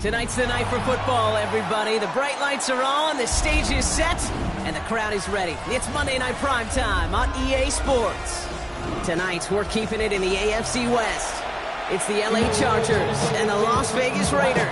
Tonight's the night for football, everybody. The bright lights are on, the stage is set, and the crowd is ready. It's Monday Night Primetime on EA Sports. Tonight, we're keeping it in the AFC West. It's the LA Chargers and the Las Vegas Raiders.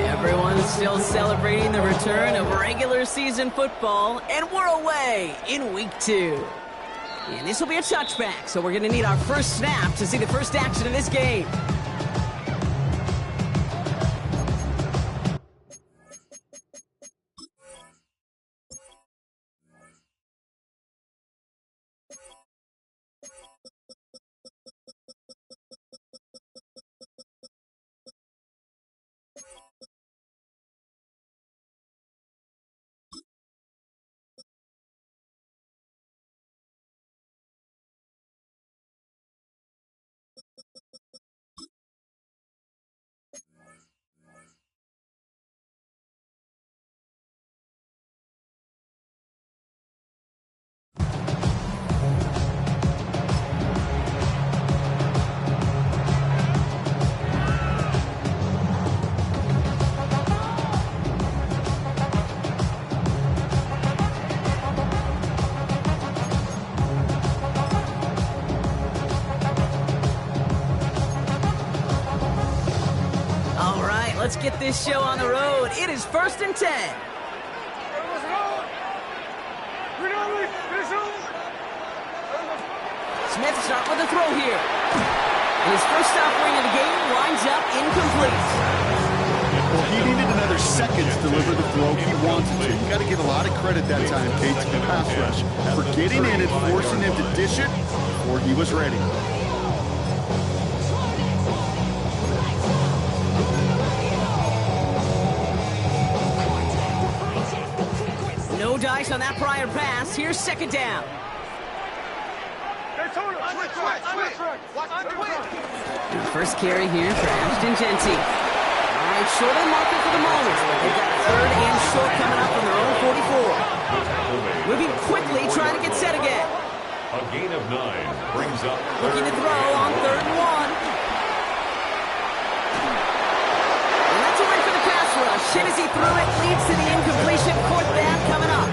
Everyone's still celebrating the return of regular season football, and we're away in week 2. And this will be a touchback, so we're going to need our first snap to see the first action of this game. Let's get this show on the road. It is 1st and 10. Smith starts with a throw here. And his first offering of the game winds up incomplete. Well, he needed another second to deliver the throw he wanted to. You got to give a lot of credit that time, Kate, to the pass rush for getting in and forcing him to dish it before he was ready. No dice on that prior pass. Here's second down. First carry here for Ashton Genty. All right, short of the market for the moment. They've got third and short coming up from their own 44. Moving quickly, trying to get set again. A gain of 9 brings up looking to throw on 3rd and 1. And that's a win for the pass rush. Shit as he threw it leads to the incompletion. 4th down coming up.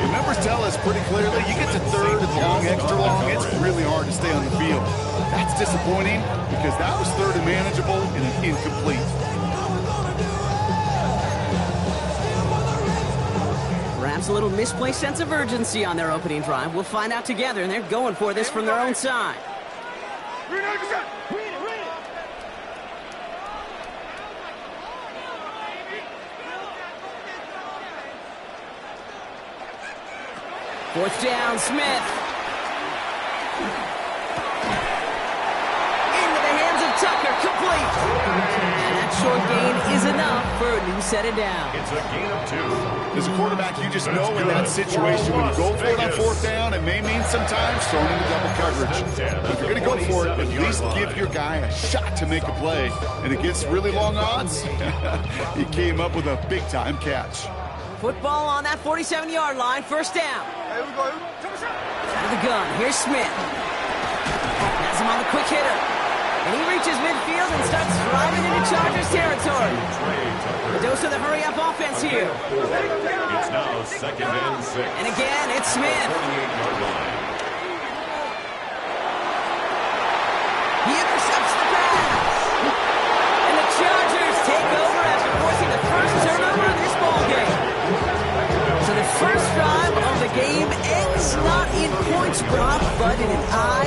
The numbers tell us pretty clearly, you get to 3rd and long, extra long, it's really hard to stay on the field. That's disappointing because that was 3rd and manageable and an incomplete. Perhaps a little misplaced sense of urgency on their opening drive. We'll find out together, and they're going for this from their own side. Fourth down, Smith. Into the hands of Tucker, complete. And that short gain is enough for a new set of down. It's a gain of 2. As a quarterback, you just know in that situation when you go for it on 4th down, it may mean sometimes throwing into double coverage. But if you're going to go for it, at least give your guy a shot to make a play. And against really long odds, he came up with a big-time catch. Football on that 47-yard line, first down. Here we go. Out of the gun, here's Smith. Has him on the quick hitter. And he reaches midfield and starts driving into Chargers territory. A dose of the hurry-up offense here. It's now 2nd and 6. And again, it's Smith. 48-yard line. He intercepts the pass. And the Chargers take over after forcing the first turnover of this ballgame. So the first drive of the game ends not in points drop, but in an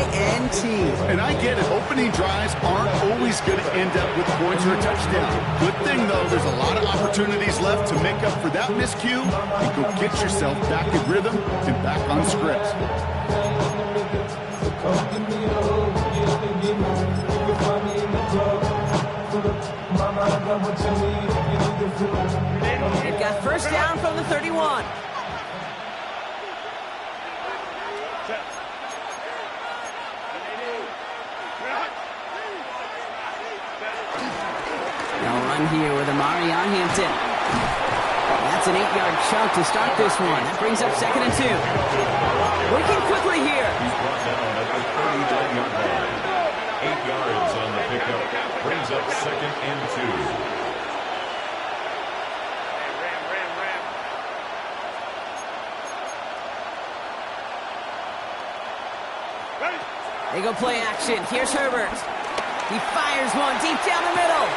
INT. And I get it. Opening drives aren't always going to end up with points or a touchdown. Good thing, though, there's a lot of opportunities left to make up for that miscue and go get yourself back in rhythm and back on script. They've got first down from the 31. They'll run here with Amari on Hampton. That's an 8-yard chunk to start this one. That brings up 2nd and 2. Working quickly here. He's brought down at the 39-yard line. 8 yards on the pickup. Brings up 2nd and 2. They go play action. Here's Herbert. He fires one deep down the middle.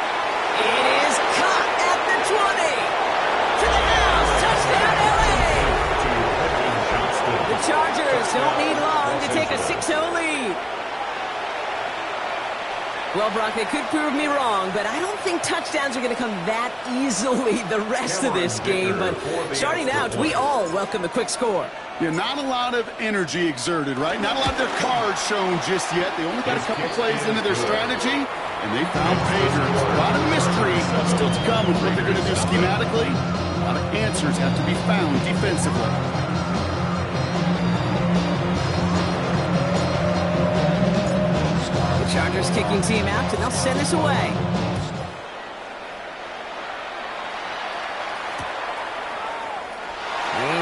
It is caught at the 20. To the house. Touchdown, L.A. The Chargers don't need long to take a 6-0 lead. Well, Brock, they could prove me wrong, but I don't think touchdowns are going to come that easily the rest of this game. But starting out, we all welcome a quick score. Yeah, not a lot of energy exerted, right? Not a lot of their cards shown just yet. They only got a couple plays into their strategy, and they found pay dirt. A lot of mystery still to come with what they're going to do schematically. A lot of answers have to be found defensively. The Chargers kicking team out, and they'll send this away.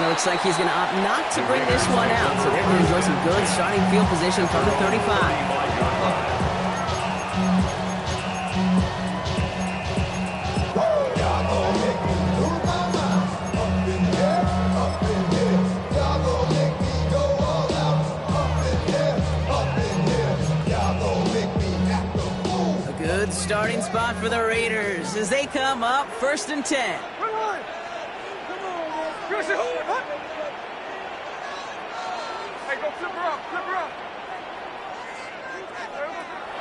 Looks like he's going to opt not to bring this one out, so they're going to enjoy some good starting field position from the 35. A good starting spot for the Raiders as they come up 1st and 10.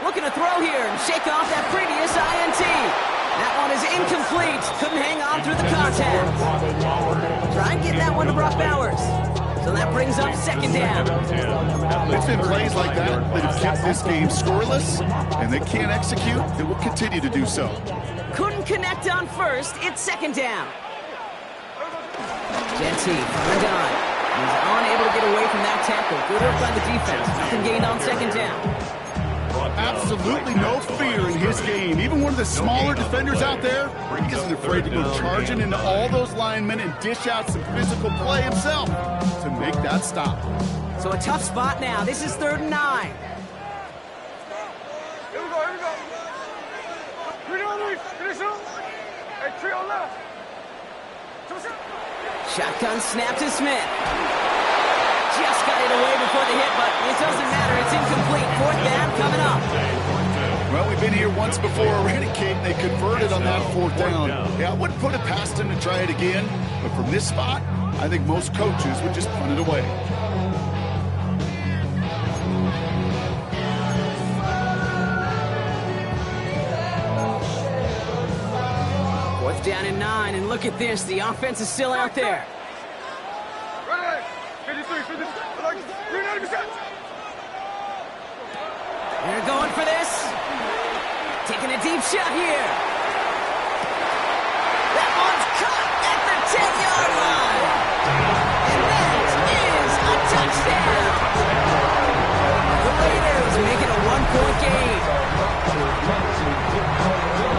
Looking to throw here and shake off that previous INT. That one is incomplete. Couldn't hang on through the contact. Try and get that one to Brock Bowers. So that brings up 2nd down. It's been plays like that that have kept this game scoreless, and they can't execute. They will continue to do so. Couldn't connect on 1st. It's 2nd down. Jetsy from the gun. He's unable to get away from that tackle. Good work by the defense. Nothing gained on 2nd down. Absolutely no fear in his game. Even one of the smaller defenders out there, he isn't afraid to go charging into all those linemen and dish out some physical play himself to make that stop. So a tough spot now. This is 3rd and 9. Here we go. Hey, trio left. Shotgun snap to Smith. Just got it away before the hit, but it doesn't matter. It's incomplete. 4th down coming up. Well, we've been here once before already, Kate. They converted on that 4th down. Yeah, I wouldn't put it past them to try it again, but from this spot, I think most coaches would just punt it away. Down in 9, and look at this. The offense is still out there. Right. 53. They're going for this. Taking a deep shot here. That one's caught at the 10-yard line. And that is a touchdown. The Raiders make it a 1-point game.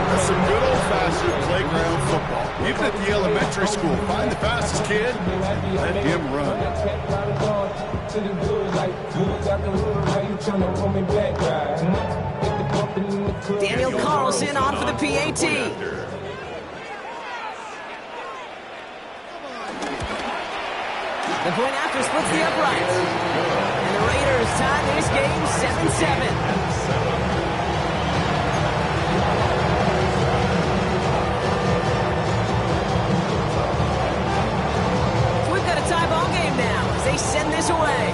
That's some good old-fashioned playground football. Even at the elementary school, find the fastest kid, let him run. Daniel Carlson on for the PAT. The point after splits the uprights. And the Raiders tie this game 7-7. They send this away.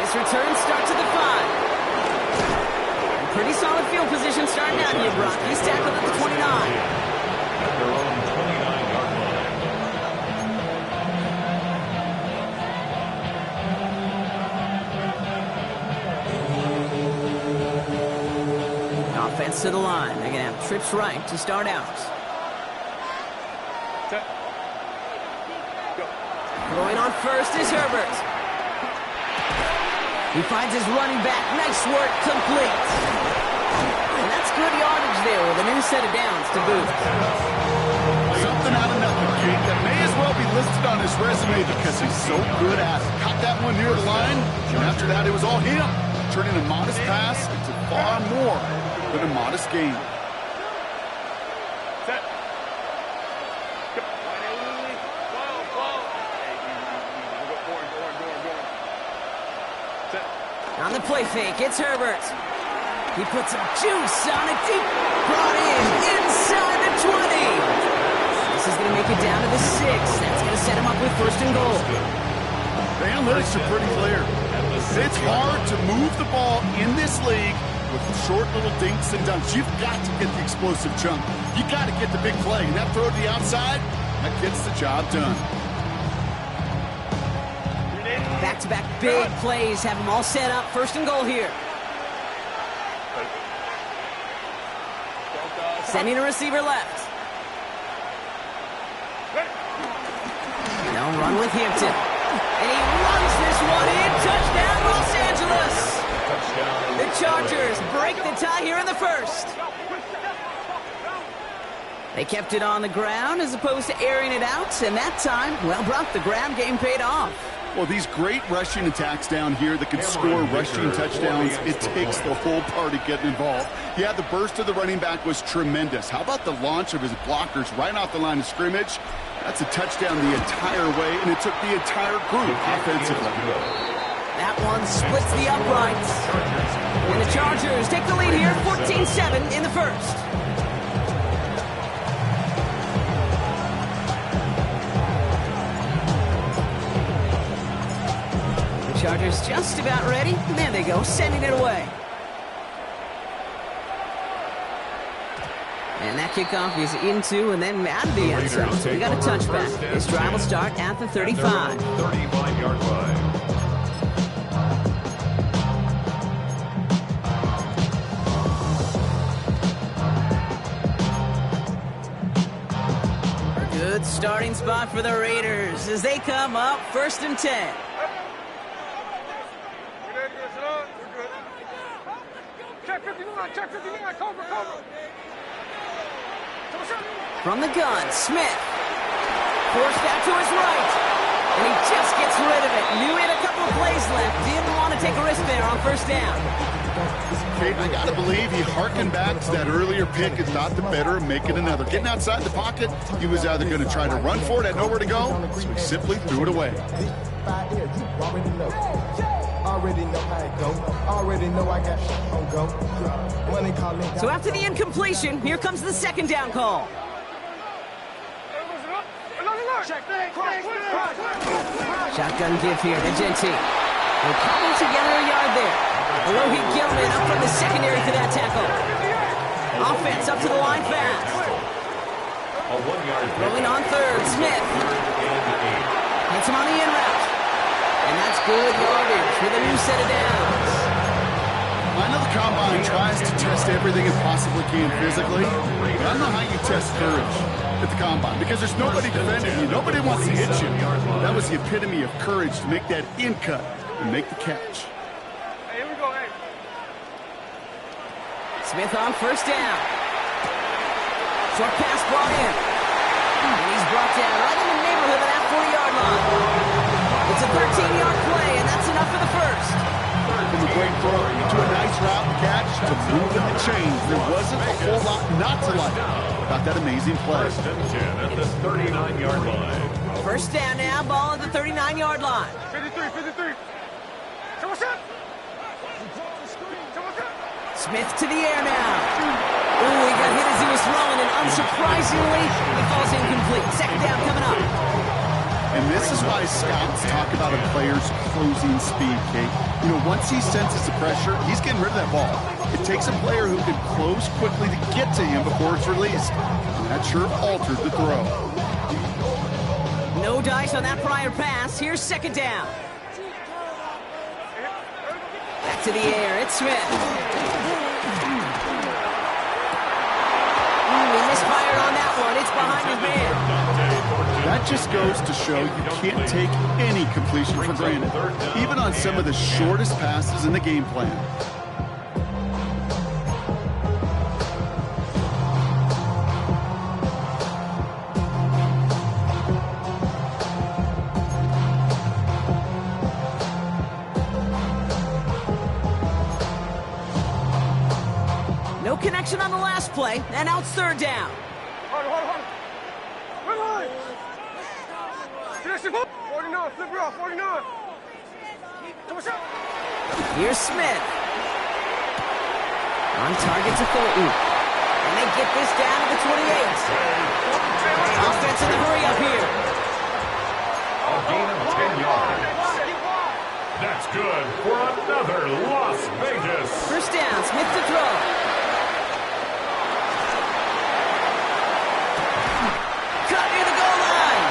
This return starts at the 5. Pretty solid field position starting out here, Brock. He's tackled at the 29. At their own 29-yard line. Offense to the line. They're going to have trips right to start out. Throwing on first is Herbert. He finds his running back. Nice work, complete. And that's good yardage there with a new set of downs to boot. Something out of nothing, Kate. That may as well be listed on his resume because he's so good at it. Caught that one near the line, and after that, it was all him. Turning a modest pass into far more than a modest gain. On the play fake, it's Herbert. He puts some juice on it deep. Brought in inside the 20. This is going to make it down to the 6. That's going to set him up with first and goal. The analytics are pretty clear. It's hard to move the ball in this league with short little dinks and dunks. You've got to get the explosive chunk. You got to get the big play. And that throw to the outside, that gets the job done. Back-to-back big plays have them all set up. First and goal here. Sending a receiver left. Now run with Hampton. And he runs this one in. Touchdown, Los Angeles. The Chargers break the tie here in the first. They kept it on the ground as opposed to airing it out. And that time, well, Brock, the ground game paid off. Well, these great rushing attacks down here that can score rushing touchdowns, it takes the whole party getting involved. Yeah, the burst of the running back was tremendous. How about the launch of his blockers right off the line of scrimmage? That's a touchdown the entire way, and it took the entire group offensively. That one splits the uprights. And the Chargers take the lead here, 14-7 in the first. Chargers just about ready. There they go, sending it away. And that kickoff is into and then out of the end zone. So we got a touchback. This drive will start at the 35. 35-yard line. Good starting spot for the Raiders as they come up first and 10. Check 59, cover. From the gun, Smith. Forced out to his right. And he just gets rid of it. Knew he had a couple of plays left. Didn't want to take a risk there on first down. Kate, I got to believe he harkened back to that earlier pick and thought the better of making another. Getting outside the pocket, he was either going to try to run for it, had nowhere to go, so he simply threw it away. Already know how it go. Already know I got shit on go. Money calling. So after the incompletion, here comes the second down call. Shotgun give here to Gentee. They're cobbled together a yard there. Rohit Gilman up from the secondary for that tackle. Offense up to the line fast. A 1-yard Rolling on third, Smith. Hits him on the in route. And that's good yardage with a new set of downs. I know the Combine tries to test everything it possibly can physically, but I don't know how you test courage at the Combine because there's nobody defending you. Nobody wants to hit you. That was the epitome of courage to make that in cut and make the catch. Hey, here we go, hey. Smith on first down. Short pass brought in. And he's brought down right in the neighborhood of that 40-yard line. It's a 13-yard play, and that's enough for the first. From a great throw to a nice route and catch to moving the chains. There wasn't a whole lot not to like about that amazing play. First and 10 at the 39-yard line. First down now, ball at the 39-yard line. 53. So what's up? Smith to the air now. Ooh, he got hit as he was throwing, and unsurprisingly, he falls incomplete. Second down coming up. And this is why scouts talk about a player's closing speed, Kate. You know, once he senses the pressure, he's getting rid of that ball. It takes a player who can close quickly to get to him before it's released. And that sure altered the throw. No dice on that prior pass. Here's second down. Back to the air. It's Smith. That just goes to show you can't take any completion for granted, even on some of the shortest passes in the game plan. No connection on the last play, and now it's third down. Hold on. Wait, wait. 49, flip it off, 49. Come on, shot. Here's Smith. On target to Fulton. And they get this down to the 28. Offense in the hurry up here. A gain of 10 yards. That's good for another Las Vegas. First down, Smith to throw. Cut near the goal line.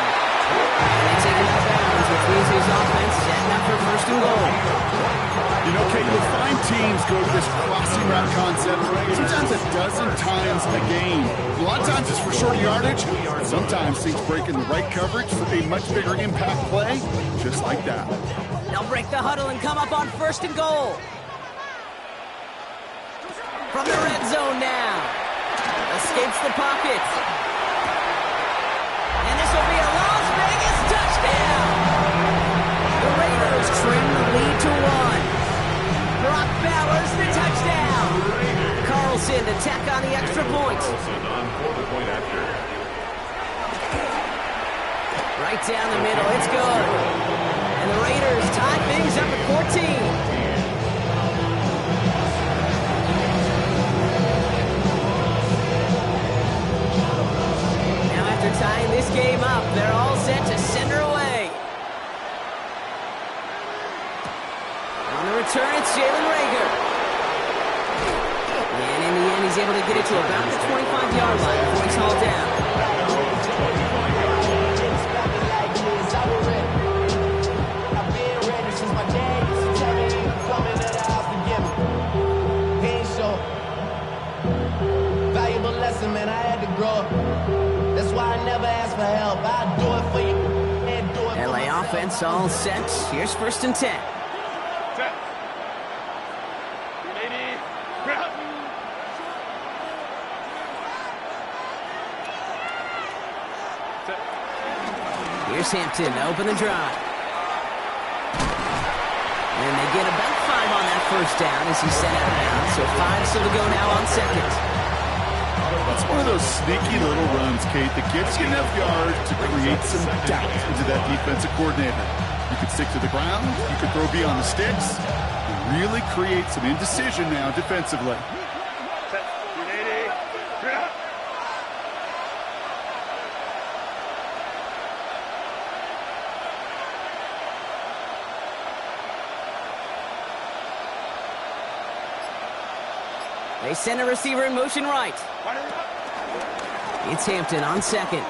And they take it out of bounds, which means his offense setting up for first and goal. You know, Kate, you'll find teams go to this crossing route concept sometimes a dozen times a game. A lot of times it's for short yardage. Sometimes things break in the right coverage for a much bigger impact play, just like that. They'll break the huddle and come up on first and goal. From the red zone now. Escapes the pocket. And this will be a Las Vegas touchdown. The Raiders trim the lead to 1. Brock Bowers the touchdown. Carlson to tack on the extra point. On for the point after. Right down the middle, it's good. And the Raiders tie things up at 14. Now after tying this game up, they're all set to send her away. On the return, it's Jalen Reagor. And in the end, he's able to get it to about the 25-yard line before he's hauled down. Man, I had to grow up. That's why I never asked for help. I'd do it for you and do it for LA myself. offense all set. Here's first and 10. Set. 180. Set. Here's Hampton to open the drive. And they get about 5 on that first down as he's sent out of bounds. So 5 still to go now on second. It's one of those sneaky little runs, Kate, that gets you enough yards to create some doubt into that defensive coordinator. You could stick to the ground, you could throw beyond the sticks, and really create some indecision now defensively. Set. 180. They send a receiver in motion right. It's Hampton on second. And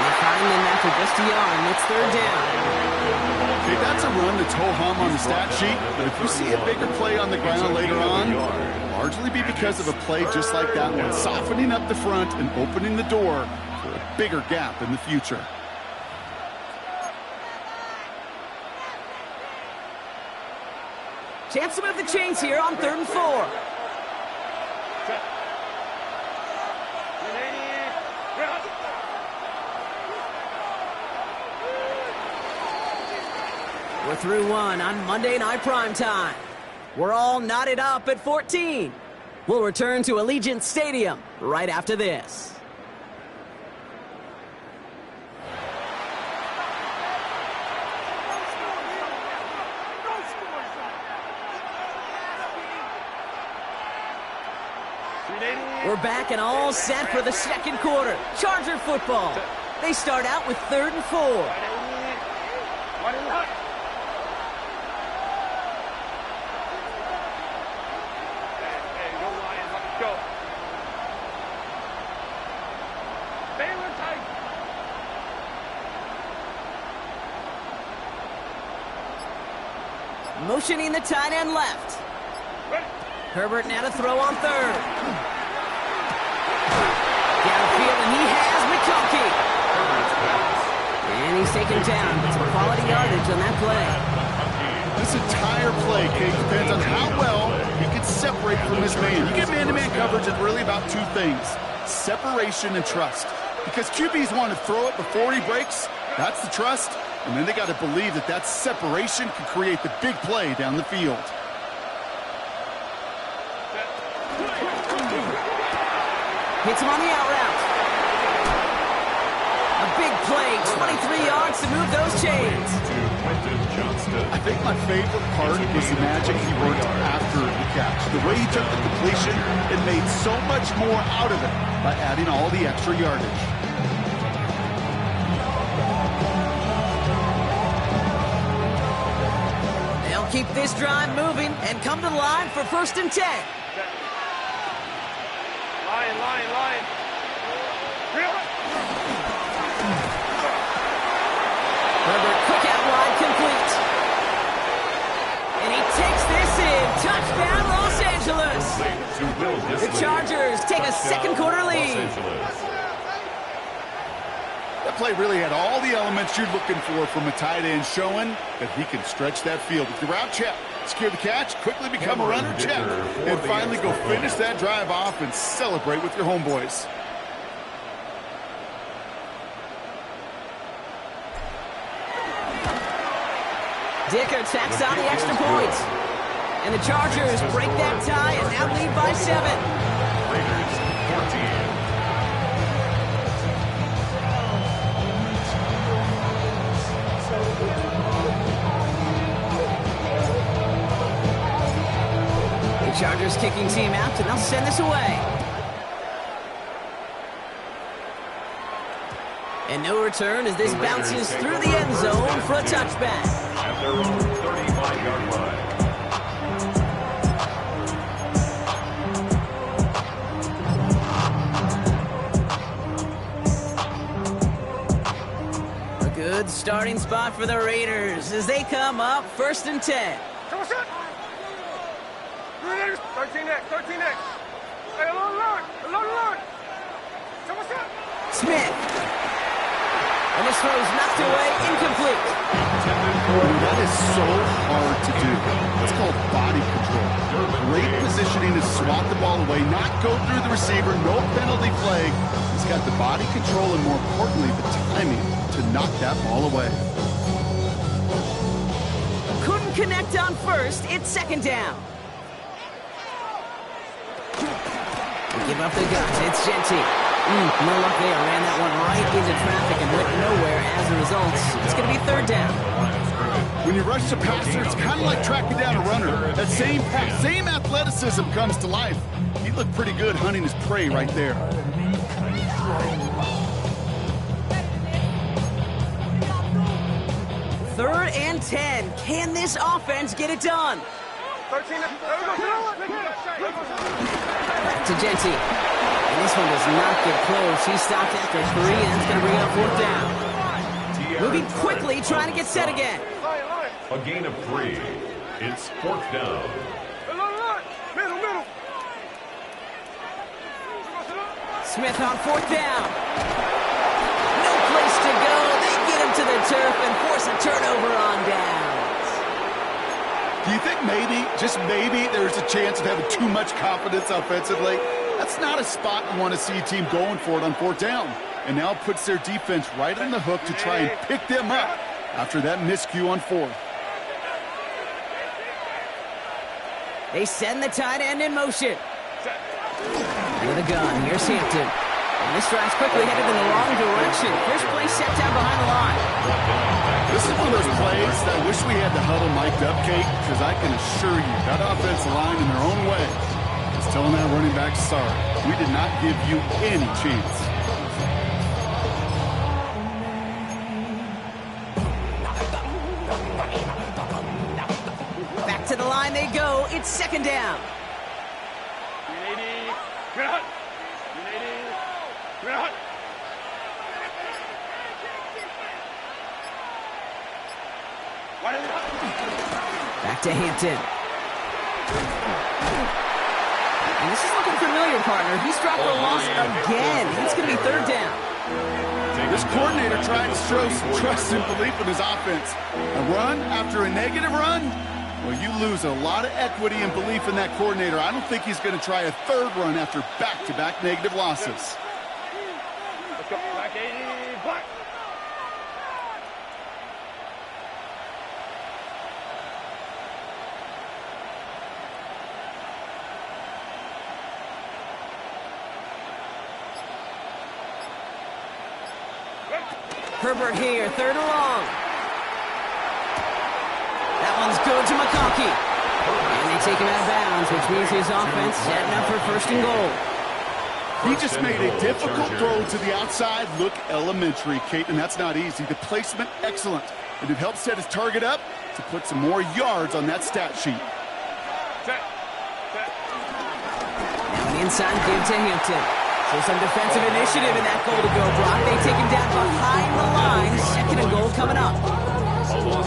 they find them after just a yard, and it's third down. Okay, that's a run that's ho-hum on the stat sheet, but if you see a bigger play on the ground later on, it'll largely be because of a play just like that one, softening up the front and opening the door for a bigger gap in the future. Chance to move the chains here on 3rd and 4. We're through one on Monday Night Primetime. We're all knotted up at 14. We'll return to Allegiant Stadium right after this. We're back and all set for the second quarter. Charger football. They start out with 3rd and 4. Motioning the tight end left. Herbert now to throw on 3rd. Downfield, and he has McConkey. And he's taken down, but some quality yardage on that play. This entire play, Kate, depends on how well he can separate from his man. You get man-to-man coverage, it's really about two things, separation and trust. Because QBs want to throw it before he breaks, that's the trust, and then they got to believe that that separation can create the big play down the field. Hits him on the out route. A big play, 23 yards to move those chains. I think my favorite part was the magic he worked after the catch. The way he took the completion, it made so much more out of it by adding all the extra yardage. They'll keep this drive moving and come to the line for 1st and 10. Line. Herbert cookout line complete. And he takes this in. Touchdown, Los Angeles. The Chargers take a second-quarter lead. That play really had all the elements you're looking for from a tight end, showing that he can stretch that field. With the route check, secure the catch, quickly become a runner check, and finally go finish that drive off and celebrate with your homeboys. Dicker tacks on the extra point. And the Chargers break that tie and now lead by 7. Raiders 14. Chargers kicking team out, and they'll send this away. And no return as this bounces through the end zone for a touchback. At their own 35-yard line. A good starting spot for the Raiders as they come up 1st and 10. 13 next. Hey, along the line. Smith. And this throw's knocked away, incomplete. That is so hard to do. It's called body control. Great positioning to swat the ball away, not go through the receiver, no penalty flag. He's got the body control and, more importantly, the timing to knock that ball away. Couldn't connect on 1st. It's 2nd down. Give up the guns. It's Genty. No luck there. Ran that one right into traffic and went nowhere as a result. It's going to be 3rd down. When you rush the passer, it's kind of like tracking down a runner. That same pass, same athleticism comes to life. He looked pretty good hunting his prey right there. Third and 10. Can this offense get it done? 13. Back to Genty. And this one does not get close. He stopped after 3, and it's going to bring up 4th down. Moving quickly, trying to get set again. A gain of 3. It's 4th down. Middle. Smith on 4th down. No place to go. They get him to the turf and force a turnover on downs. Do you think maybe, just maybe, there's a chance of having too much confidence offensively? That's not a spot you want to see a team going for it on 4th down. And now it puts their defense right on the hook to try and pick them up after that miscue on 4th. They send the tight end in motion. With a gun, here's Hampton. And this drive's quickly headed in the wrong direction. First play set down behind the line. This is one of those plays that I wish we had the huddle mic'd up, Kate, because I can assure you that offensive line in their own way is telling that running back, sorry, we did not give you any chance. Back to the line they go. It's 2nd down. Back to Hampton. And this is looking familiar, partner. He's dropped a loss again. It's going to be 3rd down. This coordinator tried to show some trust and belief in his offense. A run after a negative run? Well, you lose a lot of equity and belief in that coordinator. I don't think he's going to try a third run after back-to-back negative losses. Let's go. Black 80, black. Herbert here, 3rd and long. That one's good to McConkey. And they take him out of bounds, which means his offense setting up for 1st and goal. He just made a difficult throw to the outside look elementary, Kate, and that's not easy. The placement, excellent. And it helped set his target up to put some more yards on that stat sheet. Now an inside give to Hampton. So some defensive initiative in that goal-to-go block. They take him down behind the line. 2nd and goal coming up.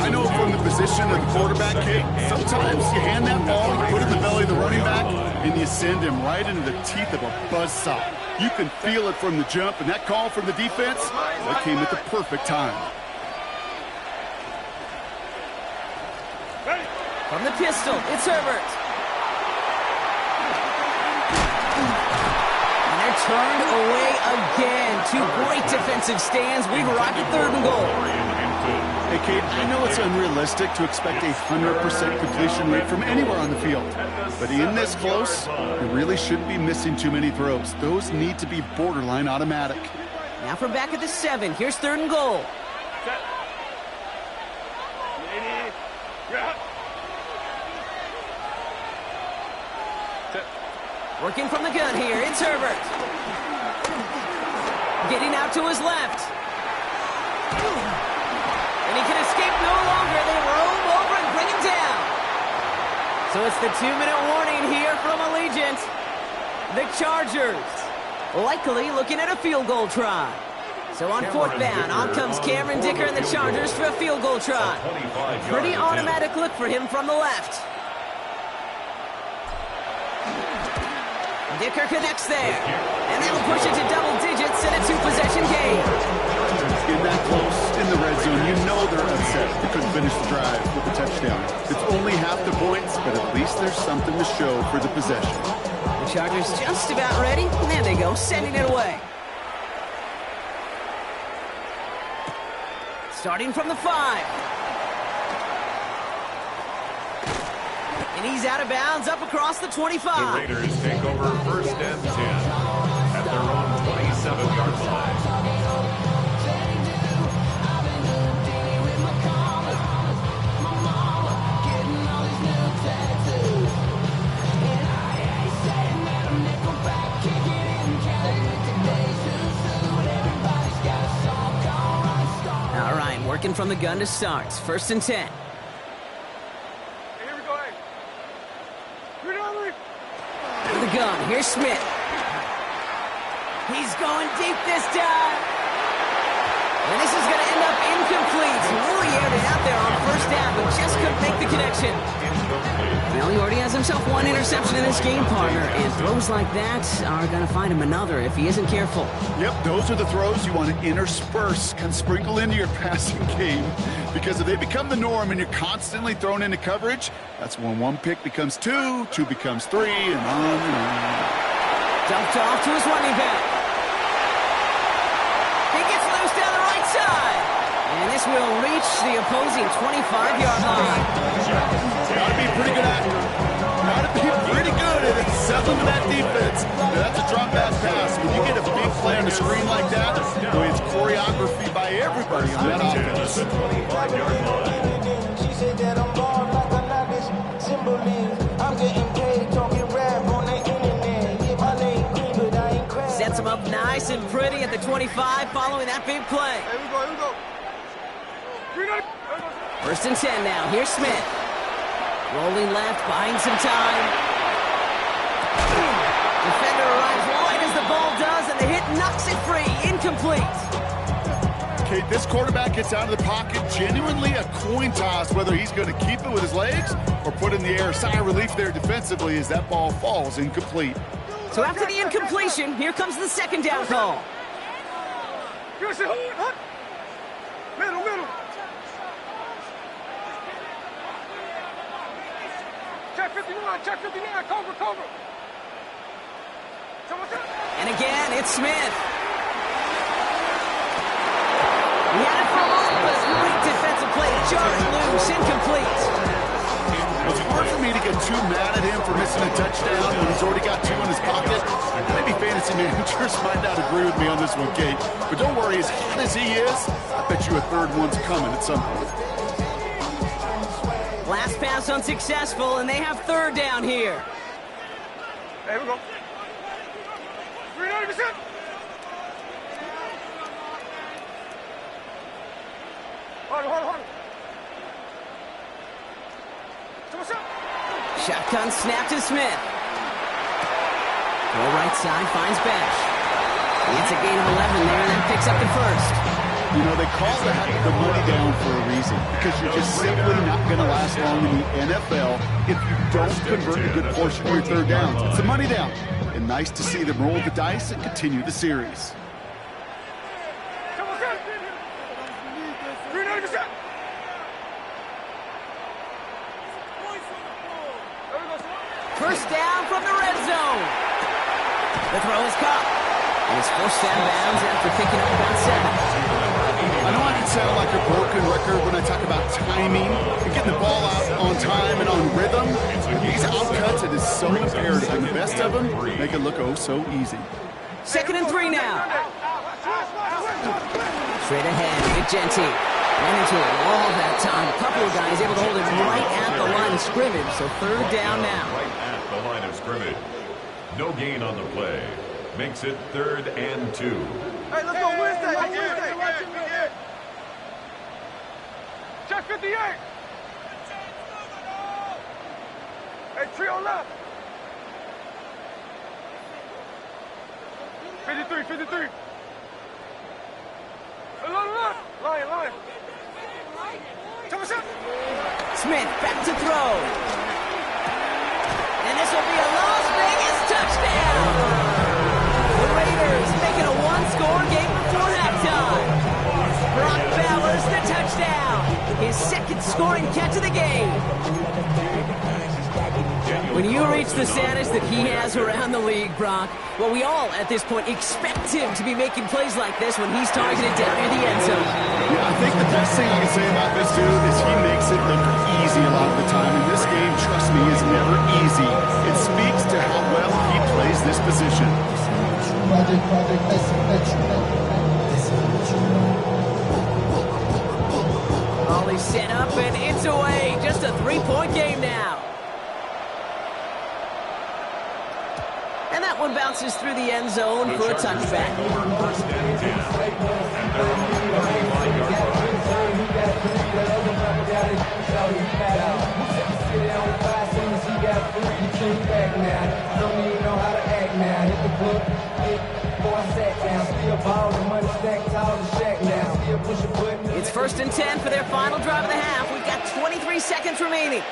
I know from the position of the quarterback, Kate, sometimes you hand that ball, you put it in the belly of the running back, and you send him right into the teeth of a buzzsaw. You can feel it from the jump, and that call from the defense, that came at the perfect time. From the pistol, it's Herbert. Turned away again. 2 great defensive stands. We've arrived at 3rd and goal. Hey, Kate, I know it's unrealistic to expect a 100% completion rate from anywhere on the field. But in this close, you really shouldn't be missing too many throws. Those need to be borderline automatic. Now from back at the 7. Here's 3rd and goal. Working from the gun here, it's Herbert. Getting out to his left. And he can escape no longer. They roam over and bring him down. So it's the 2-minute warning here from Allegiant. The Chargers likely looking at a field goal try. So on 4th down, on comes Cameron Dicker and the Chargers for a field goal try. Pretty automatic look for him from the left. Dicker connects there, and that'll push it to double digits in a 2-possession game. In that close, in the red zone, you know they're upset. They couldn't finish the drive with a touchdown. It's only half the points, but at least there's something to show for the possession. The Chargers just about ready, and there they go, sending it away. Starting from the 5. And he's out of bounds, up across the 25. The Raiders take over 1st and 10 at their own 27-yard line. All right, working from the gun to start. 1st and 10. The gun, here's Smith. He's going deep this time. And this is going to end up incomplete. Really aired it out there on 1st down, but just couldn't make the connection. Well, he already has himself 1 interception in this game, partner, and throws like that are going to find him another if he isn't careful. Yep, those are the throws you want to intersperse, kind of sprinkle into your passing game, because if they become the norm and you're constantly thrown into coverage, that's when 1 pick becomes 2, 2 becomes 3, and on and on. Dumped off to his running back. He gets loose down the right side. And this will reach the opposing 25-yard line. Gotta be pretty good at it. Gotta be pretty good at settling that defense. Now, that's a drop-back pass. When you get a big play on the screen like that, boy, it's choreography by everybody on that offense. She said that I'm born like a novice. Symbolism. I'm getting paid talking rap on the internet. Yeah, my name green, but I ain't crap. Sets him up nice and pretty at the 25 following that big play. Here we go. 1st and 10 now. Here's Smith. Rolling left, buying some time. Defender arrives wide as the ball does, and the hit knocks it free. Incomplete. Okay, this quarterback gets out of the pocket, genuinely a coin toss, whether he's going to keep it with his legs or put it in the air. Sigh of relief there defensively as that ball falls incomplete. So after the incompletion, here comes the 2nd down call. You see, hut. Middle. Check 59, cover. And again, it's Smith. He had it for a moment, but great defensive play to charge loose, incomplete. It's hard for me to get too mad at him for missing a touchdown when he's already got 2 in his pocket. Maybe fantasy managers might not agree with me on this one, Kate. But don't worry, as hot as he is, I bet you a third one's coming at some point. Last pass unsuccessful, and they have third down here. There we go. 390%. Hold on. Shotgun snap to Smith. Go right side, finds Bash. It's a gain of 11 there, and that picks up the first. You know, they call that the money down for a reason, because you're just simply not going to last long in the NFL if you don't convert a good portion of your third downs. It's the money down. And nice to see them roll the dice and continue the series. 390%. First down from the red zone. The throw is caught. And it's forced out of bounds after picking up about 7. I know I can sound like a broken record when I talk about timing and getting the ball out on time and on rhythm. These outcuts, it is so imperative, and the best of them make it look oh so easy. 2nd and 3 now. Straight ahead, Nick Genti. Ran into a wall that time. A couple of guys able to hold him right at the line of scrimmage, so third down now. Right at the line of scrimmage. No gain on the play. Makes it 3rd and 2. Hey, let's go Wednesday. Check 58. Hey, trio left. 53. Hey, line. Smith back to throw. And this will be a Las Vegas touchdown. The Raiders making a one-score game before halftime. Brock Bowers the touchdown. His 2nd scoring catch of the game. When you reach the status that he has around the league, Brock, well, we all at this point expect him to be making plays like this when he's targeted down near the end zone. Yeah, I think the best thing I can say about this dude is he makes it look easy a lot of the time. And this game, trust me, is never easy. It speaks to how well he plays this position. Ollie set up and it's away. Just a 3-point game now. And that one bounces through the end zone for a touchback. First and 10. And they're on the 35-yard It's 1st and 10 for their final drive of the half. We've got 23 seconds remaining.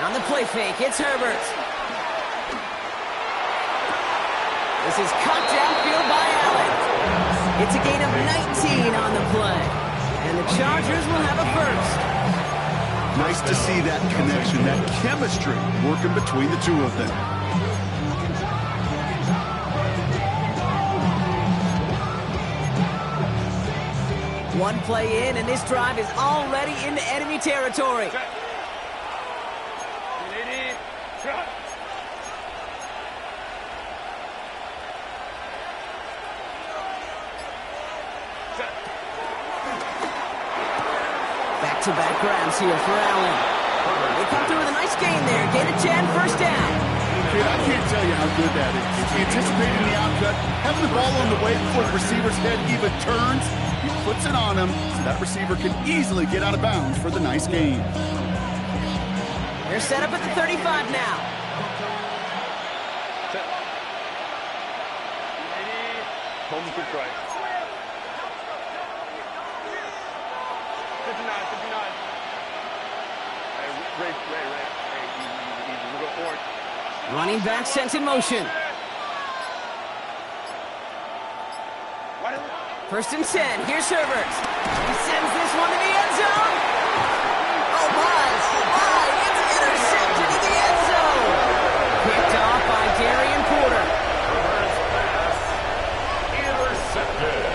On the play fake, it's Herbert. This is cut downfield by Allen. It's a gain of 19 on the play. And the Chargers will have a first. Nice to see that connection, that chemistry working between the two of them. One play in, and this drive is already into enemy territory. Back-to-back grabs here for Allen. They come through with a nice gain there. Gain of 10, first down. Kid, I can't tell you how good that is. Anticipating the outcut, having the ball on the way before the receiver's head even turns, he puts it on him so that receiver can easily get out of bounds for the nice gain. They're set up at the 35 now. Home quick right. 59. Hey, Ray. Hey, easy. We'll go forward. Running back sent in motion. First and 10. Here's Herbert. He sends this one to the end zone. Oh, my. It's intercepted in the end zone. Picked off by Darian Porter. Herbert's pass intercepted.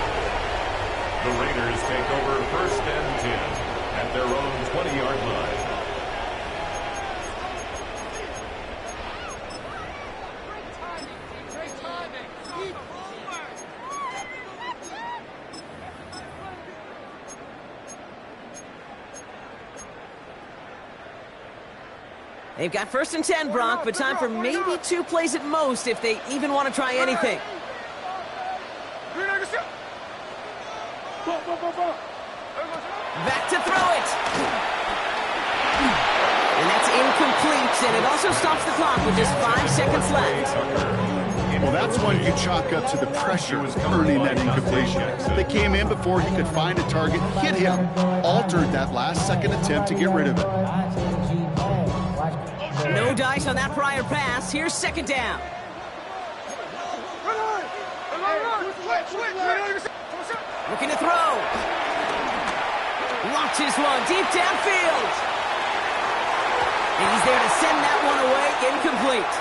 The Raiders take over first and 10 at their own 20-yard line. They've got first and 10, Brock, but time for maybe 2 plays at most if they even want to try anything. Back to throw it. And that's incomplete, and it also stops the clock with just 5 seconds left. Well, that's one you chalk up to the pressure earning that incompletion. They came in before he could find a target, hit him, altered that last-second attempt to get rid of it. No dice on that prior pass. Here's second down. Looking to throw. Launches one deep downfield. And he's there to send that one away. Incomplete.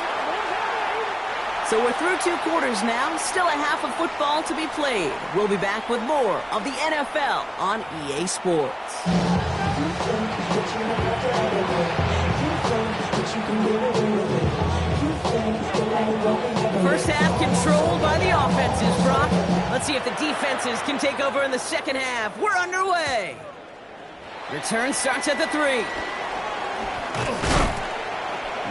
So we're through 2 quarters now. Still a half of football to be played. We'll be back with more of the NFL on EA Sports. First half controlled by the offenses, Brock. Let's see if the defenses can take over in the second half. We're underway. Return starts at the 3.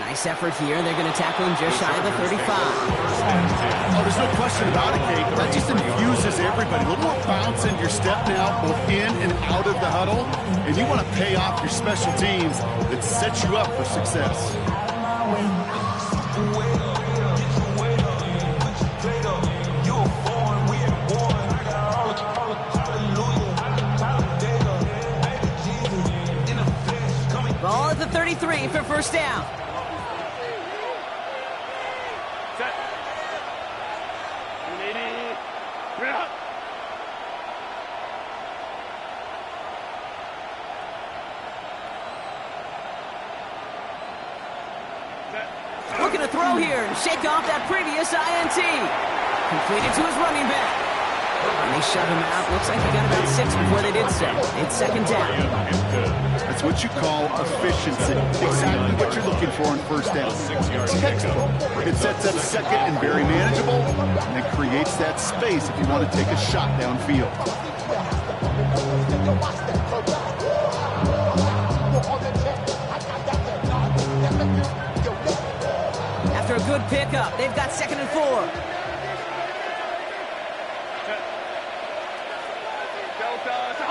Nice effort here. They're going to tackle him just shy of the 35. Oh, there's no question about it, Kate. That just infuses everybody. A little more bounce in your step now, both in and out of the huddle. And you want to pay off your special teams that set you up for success. Ball at the 33 for first down. Set. Looking to throw here and shake off that previous INT. Completed to his running back. And they shut him out. Looks like he got about 6 before they did so. It's second down. That's what you call efficiency. Exactly what you're looking for on first down. Textbook. It sets up second and very manageable, and it creates that space if you want to take a shot downfield. After a good pickup, they've got second and 4.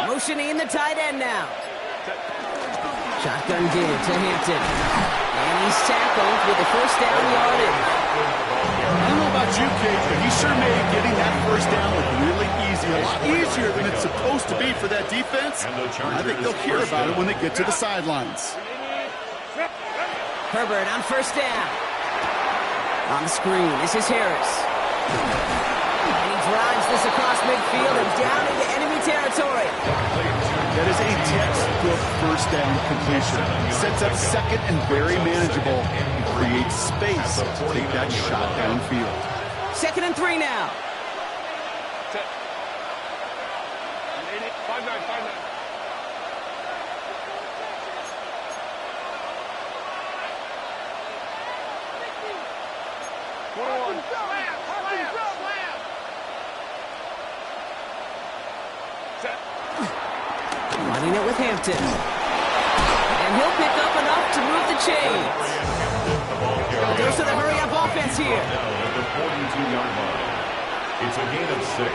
Motioning the tight end now. Shotgun give to Hampton. And he's tackled with the first down yardage. I don't know about you, Kate, but he sure made getting that first down look really easy. A lot easier than it's supposed to be for that defense. I think they'll hear about it when they get to the sidelines. Herbert on first down. On the screen, this is Harris. And he drives this across midfield and down into enemy territory. That is a textbook first down completion. Sets up second and very manageable and creates space to take that shot downfield. Second and 3 now. 5-9. Running it with Hampton. And he'll pick up enough to move the chains. Goes to the hurry-up offense here. Now at the 42-yard line. It's a gain of 6.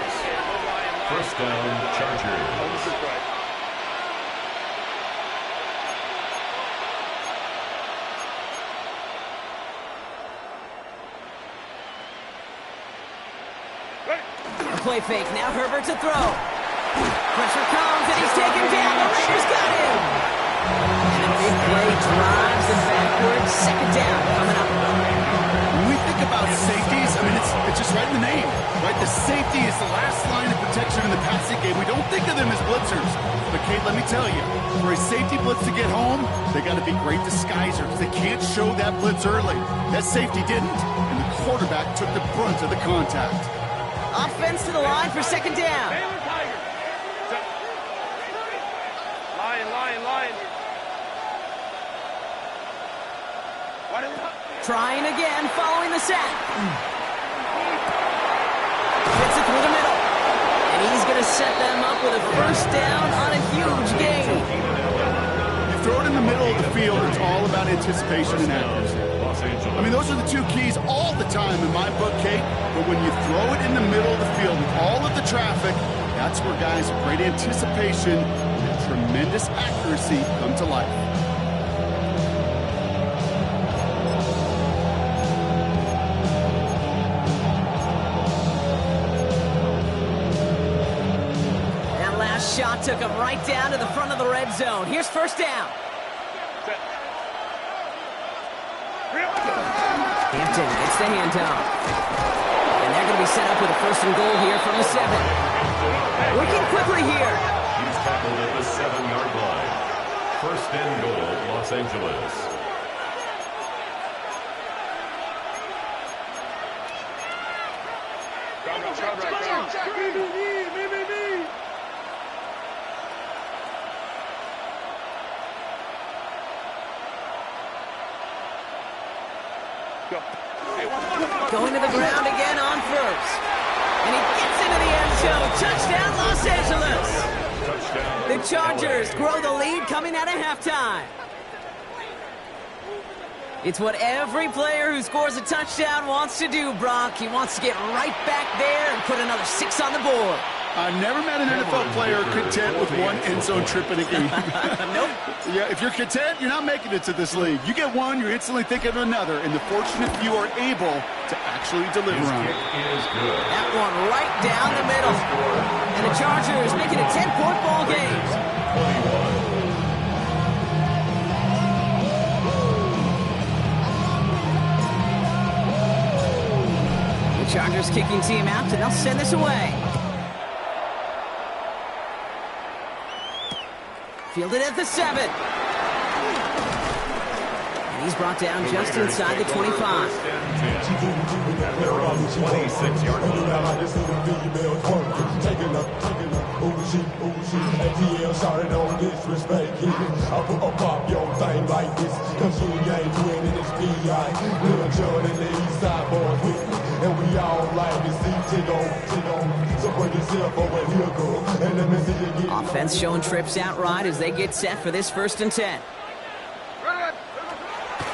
First down, Chargers. play fake. Now Herbert to throw. Pressure comes, and he's taken down. The Raiders got him. And a big play drives them backwards. Second down coming up. When we think about safeties, I mean, it's just right in the name, right? The safety is the last line of protection in the passing game. We don't think of them as blitzers. But, Kate, let me tell you, for a safety blitz to get home, they got to be great disguisers. They can't show that blitz early. That safety didn't, and the quarterback took the brunt of the contact. Offense to the line for second down. Lion. Trying again, following the sack. Gets it through the middle. And he's going to set them up with a first down on a huge gain. You throw it in the middle of the field, it's all about anticipation and accuracy. I mean, those are the two keys all the time in my book, Kate. But when you throw it in the middle of the field with all of the traffic, that's where guys with great anticipation and tremendous accuracy come to life. That last shot took him right down to the front of the red zone. Here's first down. Hampton gets the handoff. And they're going to be set up with a first and goal here from the 7. Working quickly here. He's tackled at the 7-yard line. First and goal, Los Angeles. Going to the ground again on first. And he gets into the end zone. Touchdown, Los Angeles. Touchdown. The Chargers grow the lead coming out of halftime. It's what every player who scores a touchdown wants to do, Brock. He wants to get right back there and put another 6 on the board. I've never met an NFL player content with one end zone trip in a game. Nope. Yeah, if you're content, you're not making it to this league. You get one, you're instantly thinking of another, and the fortunate few are able to actually deliver His on kick it. is good. That one right down the middle. And the Chargers make it a 10-point ball game. 21. The Chargers kicking team out, and they'll send this away. Fielded at the 7. And he's brought down just inside the 25. At their own 26-yard line. And we all like to see tick on. So put yourself over here, go. And let me see you get Offense showing trips out right as they get set for this 1st and 10.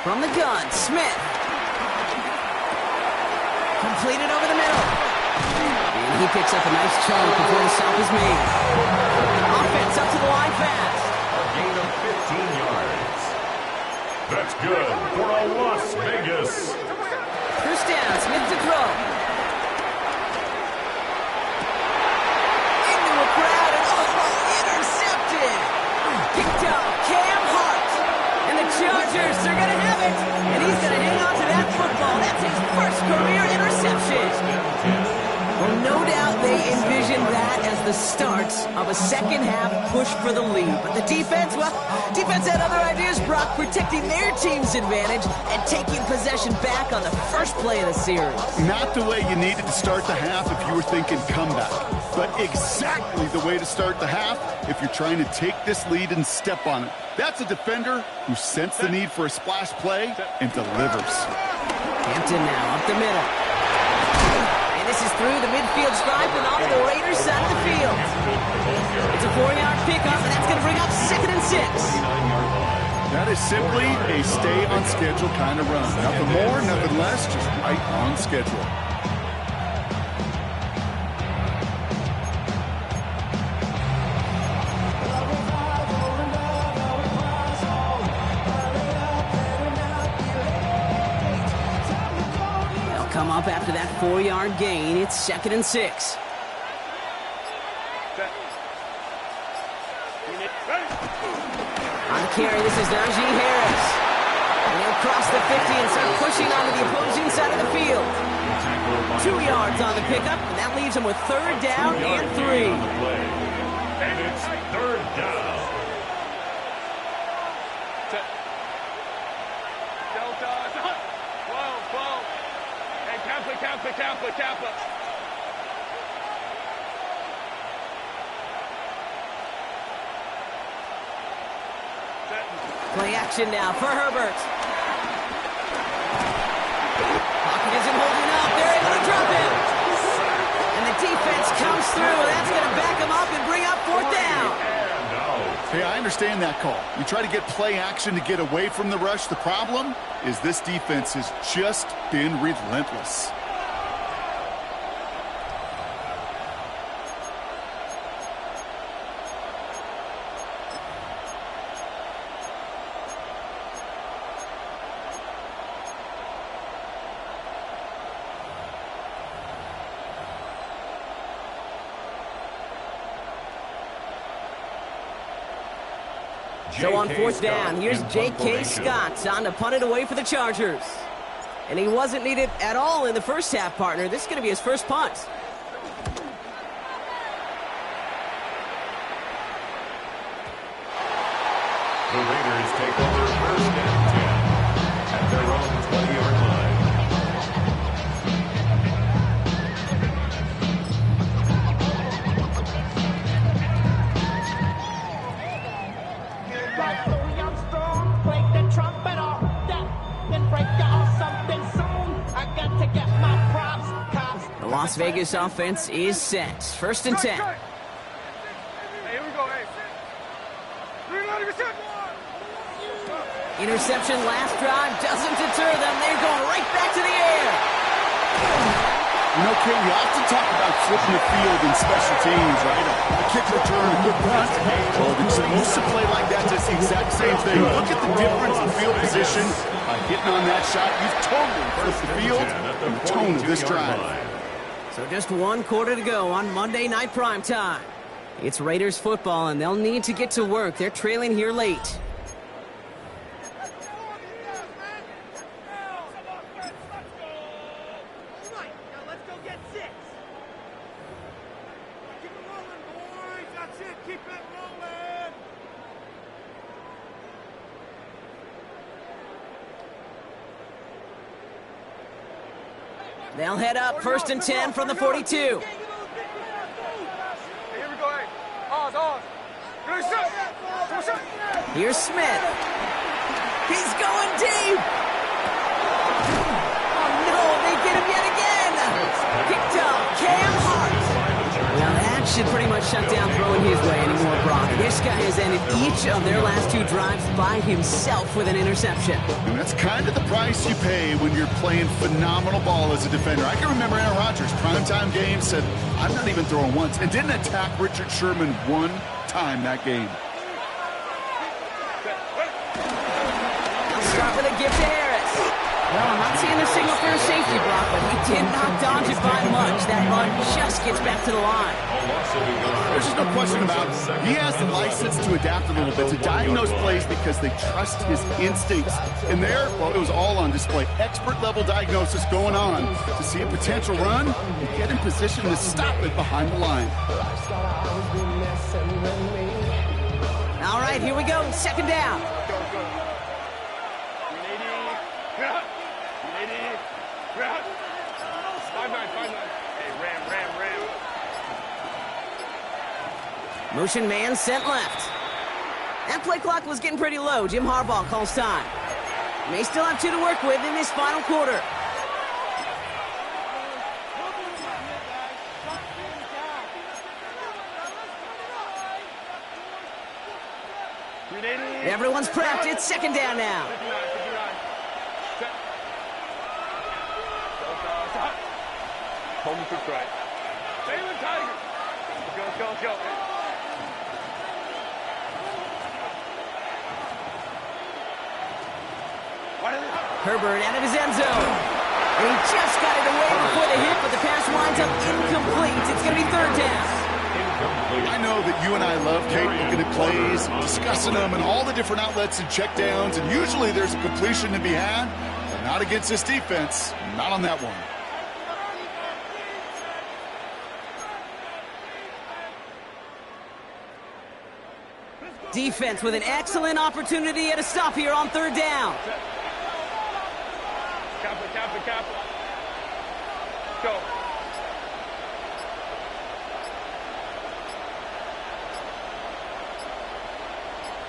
From the gun, Smith. Completed over the middle. And he picks up a nice chunk before the stop is made. Offense up to the line fast. A gain of 15 yards. That's good for a Las Vegas. First down, Smith to throw. Into a crowd and intercepted. Picked up Cam Hart. And the Chargers are going to have it. And he's going to hang on to that football. That's his first career interception. Well, no doubt they envisioned that as the start of a second-half push for the lead. But the defense, well, defense had other ideas, Brock, protecting their team's advantage and taking possession back on the first play of the series. Not the way you needed to start the half if you were thinking comeback, but exactly the way to start the half if you're trying to take this lead and step on it. That's a defender who sensed the need for a splash play and delivers. Hampton now up the middle. And this is through the midfield stripe and onto the Raiders side of the field. It's a 4-yard pickup, and that's going to bring up 2nd and 6. That is simply a stay on schedule kind of run. Nothing more, nothing less, just right on schedule. They'll come up after that 4-yard gain. It's 2nd and 6. carry. This is Najee Harris. And he'll cross the 50 and start pushing onto the opposing side of the field. 2 yards on the pickup, and that leaves him with 3rd down and 3. And it's 3rd down. Delta, 12. Hey, Kappa. Play action now for Herbert. Pocket isn't holding up. They're able to drop him. And the defense comes through. That's going to back him up and bring up 4th down. Hey, I understand that call. You try to get play action to get away from the rush. The problem is this defense has just been relentless. So on 4th down, here's J.K. Scott on to punt it away for the Chargers. And he wasn't needed at all in the first half, partner. This is going to be his first punt. The Raiders take over 1st and 10 at their own 20-yard line. The Las Vegas offense is set. 1st and 10. Hey, here we go, hey. 390%. Interception last drive doesn't deter them. They're going right back to the air. You know, Ken, you often talk about flipping the field in special teams, right? A kick return, a good punt. Well, they used to play like that, just the exact same thing. Look at the difference in field position. By hitting on that shot, you've totally flipped the field and the tone of this drive. So just 1 quarter to go on Monday Night Primetime. It's Raiders football, and they'll need to get to work. They're trailing here late. They'll head up 1st and 10 from the 42. Hey, here we go, hey. Oz. Good shot. Here's Smith. He's going deep. Oh, no, they get him yet again. Picked up Cam Hart. Well, that should pretty much shut down throwing his way anymore, Brock. This guy has ended each of their last 2 drives by himself with an interception. And that's kind of the price you pay when you're playing phenomenal ball as a defender. I can remember Aaron Rodgers, primetime game, said, I'm not even throwing once, and didn't attack Richard Sherman 1 time that game. They'll start with a gift to Harris. Well, I'm not seeing the signal for a safety, Brock, but he did not dodge it by much. That run just gets back to the line. There's just no question about it. He has the license to adapt a little bit, to diagnose plays because they trust his instincts. And there, well, it was all on display. Expert-level diagnosis going on to see a potential run and get in position to stop it behind the line. All right, here we go. 2nd down. Motion man sent left. That play clock was getting pretty low. Jim Harbaugh calls time. May still have 2 to work with in this final quarter. Everyone's prepped. It's 2nd down now. Home to right. Taylor Tiger. Go. Herbert out of his end zone. And he just got it away before the hit, but the pass winds up incomplete. It's going to be 3rd down. I know that You and I love, Kate, looking at plays, discussing them, and all the different outlets and checkdowns, and usually there's a completion to be had, but not against this defense, not on that one. Defense with an excellent opportunity at a stop here on third down. Cap. Go.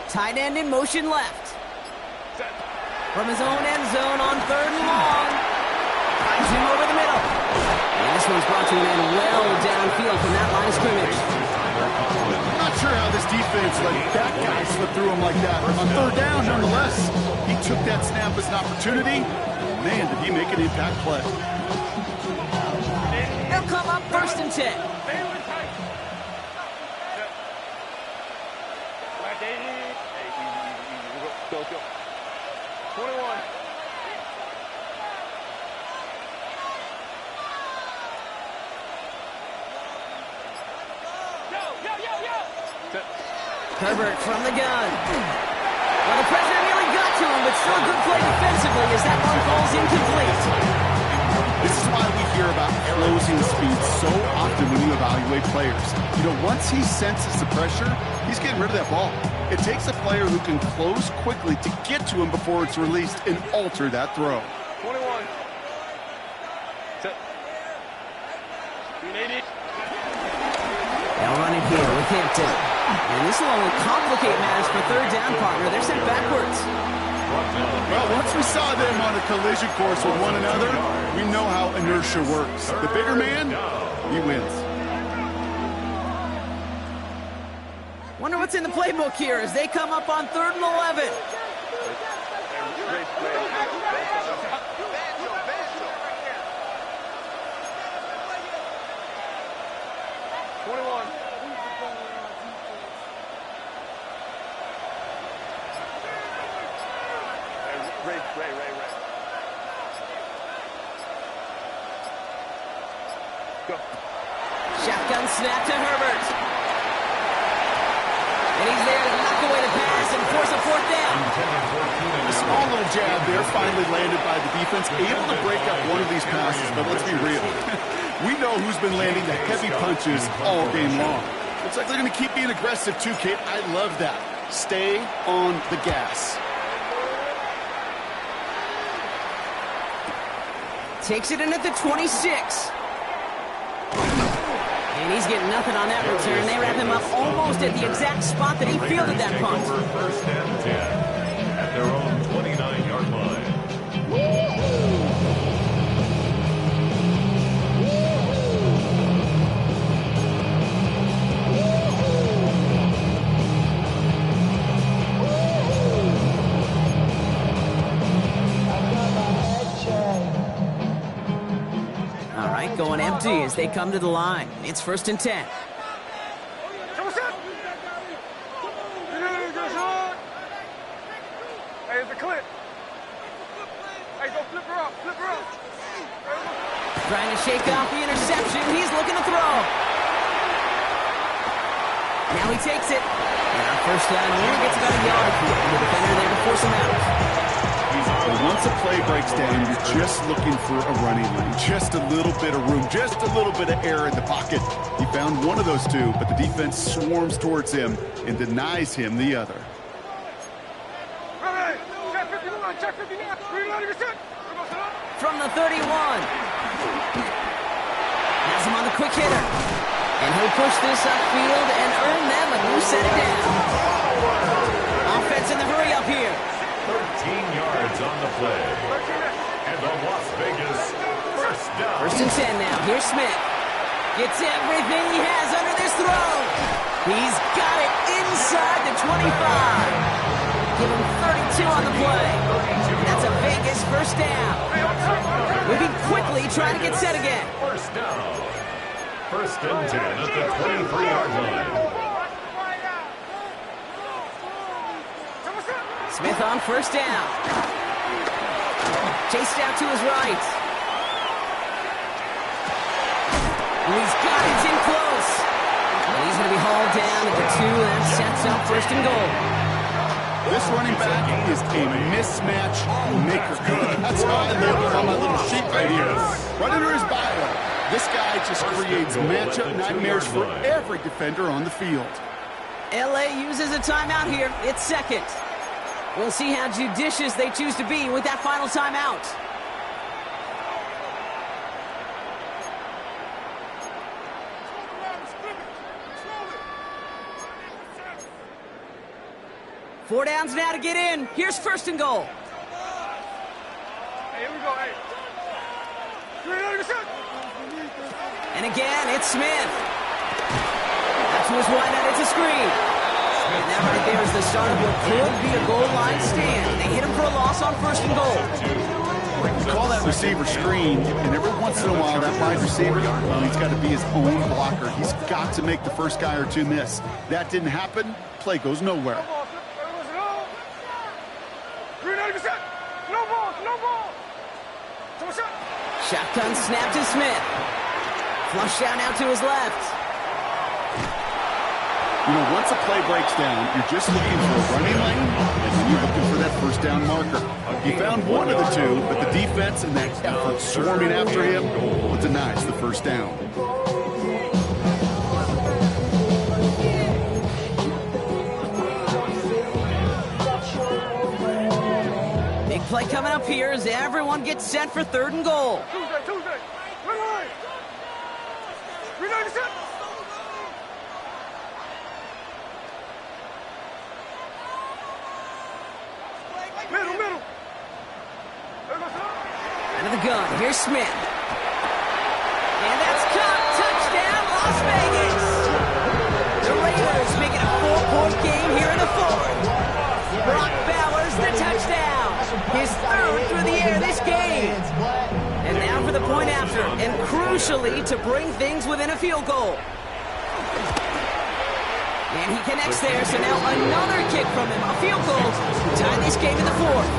Tight end in motion left. From his own end zone on third and long. Finds him over the middle. And this one's brought to an end well downfield from that line of scrimmage. I'm not sure how this defense let that guy slip through him like that. On third down, nonetheless, he took that snap as an opportunity. Man, did he make an impact play. They'll come up 1st and 10. Go. 21. Herbert from the gun. Well, the pressure nearly got to him, but still a good play defensively as that one falls incomplete. This is why we hear about closing speed so often when you evaluate players. You know, once he senses the pressure, he's getting rid of that ball. It takes a player who can close quickly to get to him before it's released and alter that throw. 21. Set. 380. They'll run it here with Hampton. And this will only complicate matters for third down, partner. They're sent backwards. Well, once we saw them on a collision course with one another, we know how inertia works. The bigger man, he wins. Wonder what's in the playbook here as they come up on 3rd and 11. Shotgun snap to Herbert. And he's there to knock away the pass and force a 4th down. A small little jab there finally landed by the defense, able to break up one of these passes, but let's be real. We know who's been landing the heavy punches all game long. Looks like they're going to keep being aggressive too, Kate. I love that. Stay on the gas. Takes it in at the 26. And he's getting nothing on that return. They wrap him up almost at the exact spot that he fielded that punt. 1st and 10 at their own 29-yard line. Going empty as they come to the line. It's 1st and 10. Hey, it's a clip. Hey, go flip her up. Trying to shake off the interception. He's looking to throw. Now he takes it. And on 1st down, he only gets about a yard. The defender there to force him out. But once a play breaks down, you're just looking for a running lane. Just a little bit of room, just a little bit of air in the pocket. He found one of those two, but the defense swarms towards him and denies him the other. From the 31. Has him on the quick hitter. And he'll push this upfield and earn them a new set of down. Offense in the hurry up here. 13 yards on the play. And the Las Vegas 1st down. 1st and 10 now. Here's Smith. Gets everything he has under this throw. He's got it inside the 25. Give him 32 on the play. That's a Vegas 1st down. Moving quickly, trying to get set again. 1st down. 1st and 10 at the 23-yard line. Smith on 1st down. Chased out to his right. And he's got it in close. And he's going to be hauled down at the 2, and that sets up first and goal. This running back is a mismatch maker. That's how I label it on my little sheet right here. Right under his bio. This guy just creates matchup nightmares for every defender on the field. LA uses a timeout here. It's second. We'll see how judicious they choose to be with that final timeout. Four downs now to get in. Here's first and goal. Hey, here we go, hey. And again, it's Smith. That's who's wide out. It's a screen. And that right there is the start of what could be a goal line stand. They hit him for a loss on first and goal. You call that receiver screen, and every once in a while, that wide receiver, well, he's got to be his own blocker. He's got to make the first guy or two miss. That didn't happen. Play goes nowhere. Shotgun snap to Smith. Flush down out to his left. You know, once a play breaks down, you're just looking for a running lane, and then you're looking for that first down marker. He found one of the two, but the defense and that effort swarming after him denies the first down. Big play coming up here as everyone gets set for third and goal. Tuesday. Reload. Middle. Out of the gun, here's Smith. And that's caught. Touchdown, Las Vegas. The Raiders make it a 4-point game here in the fourth. Brock Bowers, the touchdown. His third through the air this game. And now for the point after, and crucially to bring things within a field goal. And he connects there, so now another kick from him. A field goal to tie this game in the fourth.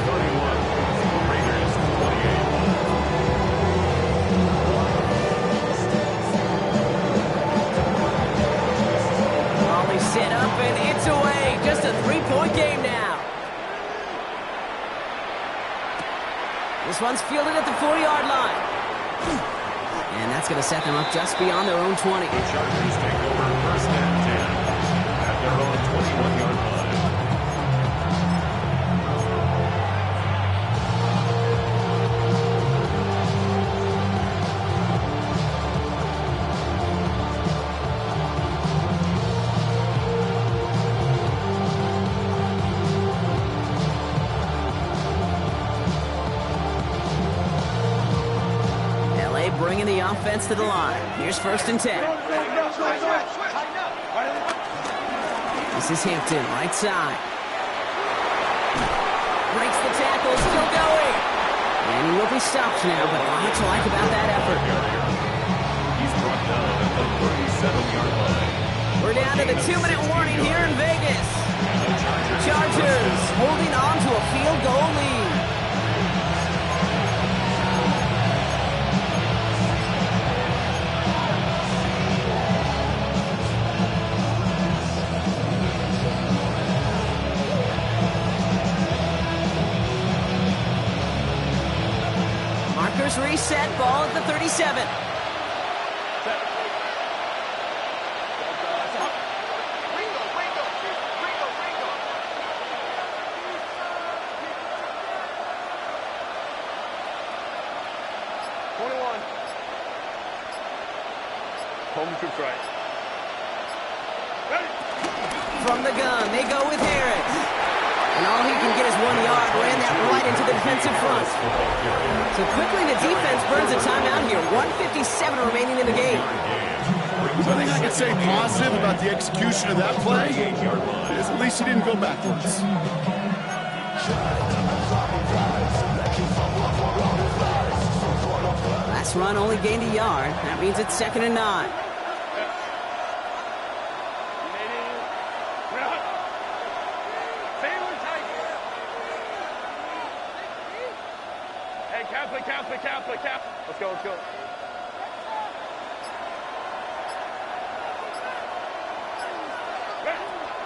Volley set up, and it's away. Just a 3-point game now. This one's fielded at the 4-yard line. And that's going to set them up just beyond their own 20. The Chargers take over first and 10 at their own 21-yard line. Bringing the offense to the line. Here's first and 10. This is Hampton, right side. Breaks the tackle, still going. And he will be stopped now, but a lot to like about that effort. He's brought down at the 37-yard line. We're down to the 2-minute warning here in Vegas. Chargers holding on to a field goal lead. Reset, ball at the 37. Home troops right. From the gun, they go with Harris. And all he can get is 1 yard. Ran that right into the defensive front. So quickly the defense burns a timeout here. 1:57 remaining in the game. Something I can say positive about the execution of that play is at least he didn't go backwards. Last run only gained a yard. That means it's 2nd and 9. Cap. Let's go.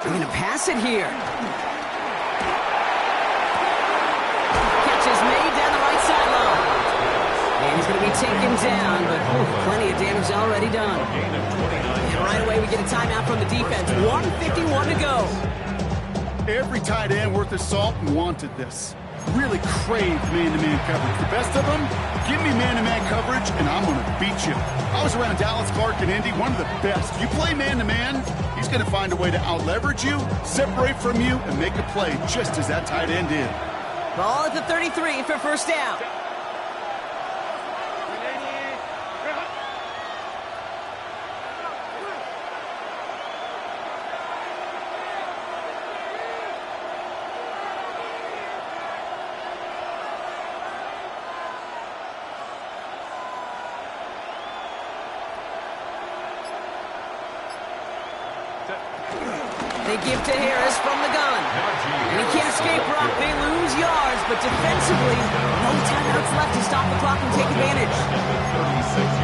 They're going to pass it here. Catch is made down the right sideline. And he's going to be taken down, but plenty of damage already done. And right away we get a timeout from the defense. 1:51 to go. Every tight end worth his salt wanted this. Really craved man-to-man coverage. The best of them, give me man-to-man coverage, and I'm going to beat you. I was around Dallas Clark and Indy, one of the best. You play man-to-man, he's going to find a way to out-leverage you, separate from you, and make a play just as that tight end did. Ball at the 33 for first down. They give to Harris from the gun. And he can't escape, Brock. They lose yards, but defensively, no timeouts left to stop the clock and take advantage.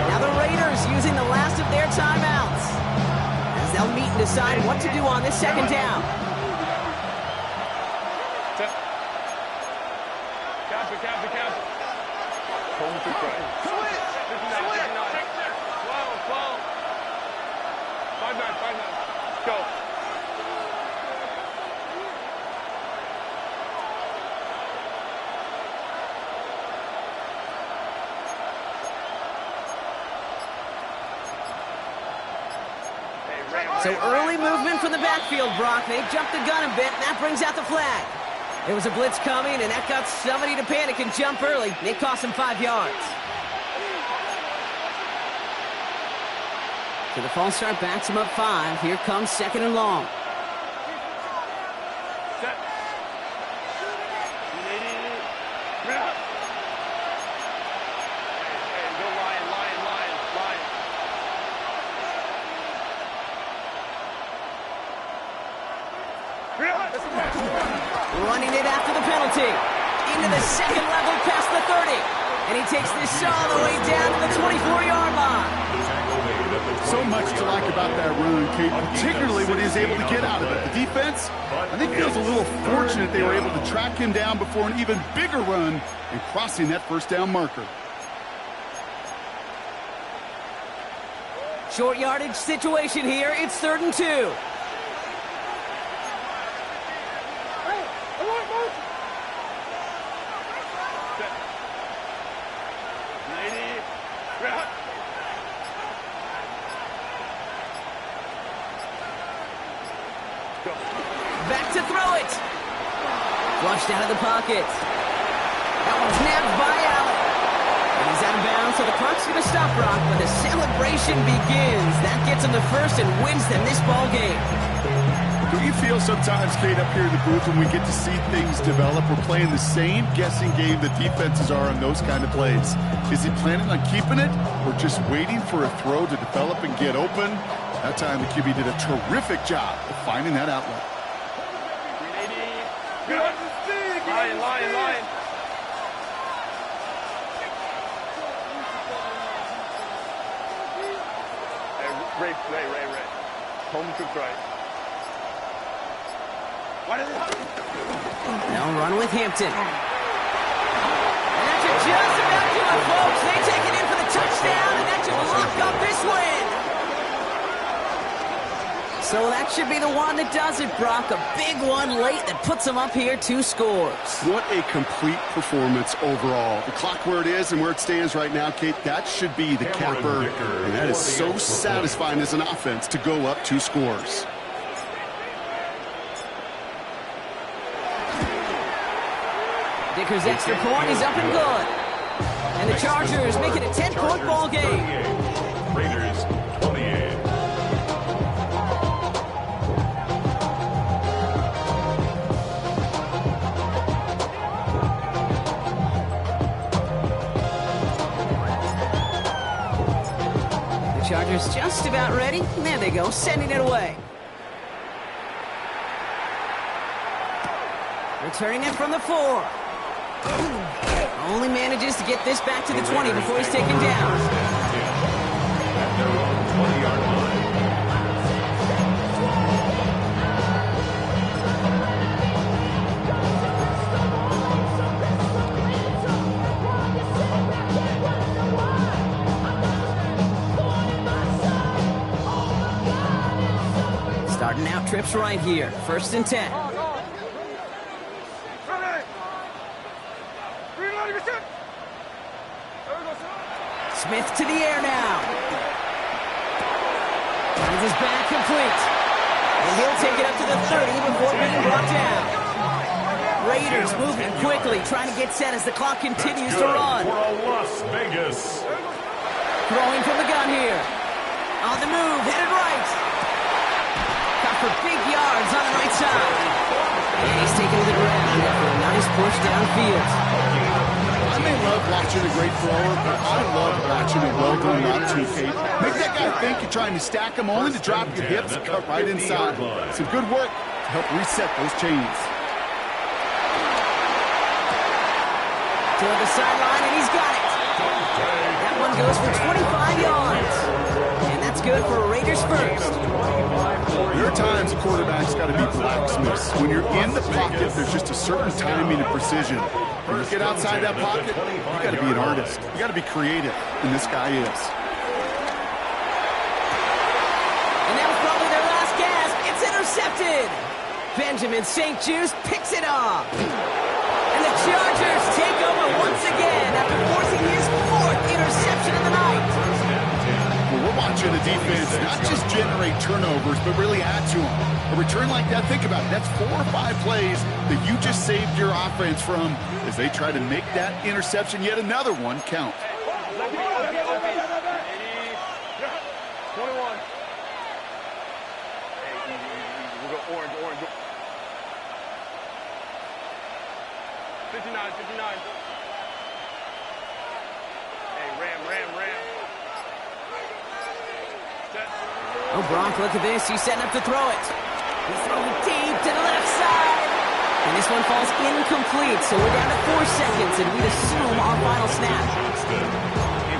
Now the Raiders using the last of their timeouts as they'll meet and decide what to do on this second down. Home to try. 12. Go. So early movement from the backfield, Brock. They jumped the gun a bit, and that brings out the flag. There was a blitz coming, and that got somebody to panic and jump early. It cost him 5 yards. So the false start backs him up 5. Here comes second and long. Set. Go Lion. Running it after the penalty. Into the second level past the 30. And he takes this all the way down to the 24-yard line. So much to like about that run, Kate, particularly what he's able to get out of it. The defense, I think, feels a little fortunate they were able to track him down before an even bigger run and crossing that first down marker. Short yardage situation here. It's 3rd and 2. Back to throw it. Flushed out of the pocket. That one's nabbed by Allen. And he's out of bounds, so the clock's going to stop, Brock, but the celebration begins. That gets them the first and wins them this ball game. Do you feel sometimes, Kate, up here in the booth when we get to see things develop, we're playing the same guessing game the defenses are on those kind of plays? Is he planning on keeping it or just waiting for a throw to develop and get open? That time the QB did a terrific job of finding that outlet. Lion. Ray. Home to try. They'll run with Hampton. And that should just about do it, folks. They take it in for the touchdown, and that should lock up this win. So that should be the one that does it, Brock. A big one late that puts them up here 2 scores. What a complete performance overall. The clock where it is and where it stands right now, Kate, that should be the capper. And that is so satisfying as an offense to go up 2 scores. Dicker's extra point is up and good. And the Chargers make it a 10-point ball game. Raiders 28. The Chargers just about ready. There they go, sending it away. Returning it from the 4. Only manages to get this back to the 20 before he's taken down. At their own 20-yard line. Clock trips right here. 1st and 10. Smith to the air now. Finds his back complete. And he'll take it up to the 30 before being brought down. Raiders moving quickly, trying to get set as the clock continues to run. For Las Vegas. Throwing from the gun here. On the move, headed right. Got for big yards on the right side. And he's taking the ground after a nice push downfield. I may love watching a great thrower, but I love watching a well-done route to Kate. Make that guy think you're trying to stack him only to drop your hips and cut right inside. Some good work to help reset those chains. Toward the sideline, and he's got it. That one goes for 25 yards. And that's good for Raiders first. There are times a quarterback's got to be blacksmiths. When you're in the pocket, there's just a certain timing and precision. When you get outside that pocket, you got to be an artist. You got to be creative, and this guy is. And that was probably their last gasp. It's intercepted. Benjamin St. Juste picks it off. And the Chargers take over once again after forcing his 4th interception of the night. Well, we're watching the defense not just generate turnovers, but really add to them. A return like that, think about it. That's 4 or 5 plays that you just saved your offense from as they try to make that interception, yet another one, count. 21. We'll go orange. 59. Hey, Ram. Set. Oh, Bronk, look at this. He's setting up to throw it. He's throwing deep to the left side. And this one falls incomplete, so we're down to 4 seconds, and we'd assume our final snap.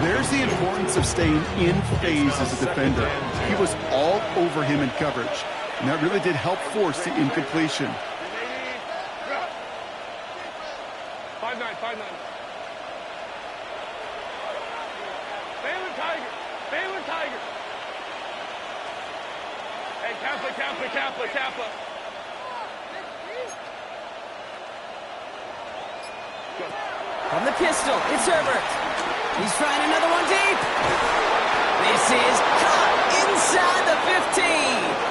There's the importance of staying in phase as a defender. He was all over him in coverage, and that really did help force the incompletion. 5-9. Baylor Tiger. Hey, Kappa. From the pistol, it's Herbert. He's trying another one deep. This is caught inside the 15.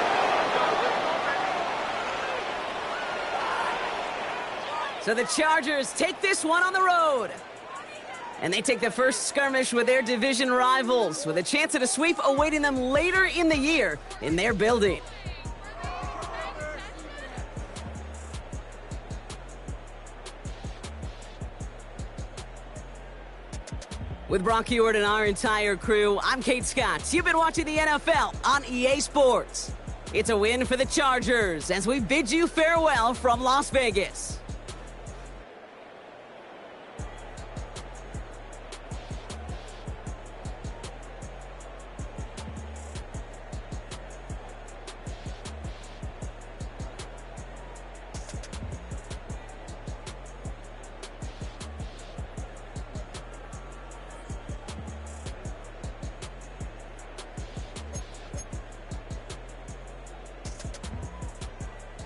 So the Chargers take this one on the road. And they take the first skirmish with their division rivals, with a chance at a sweep awaiting them later in the year in their building. With Brock Ewart and our entire crew, I'm Kate Scott. You've been watching the NFL on EA Sports. It's a win for the Chargers as we bid you farewell from Las Vegas.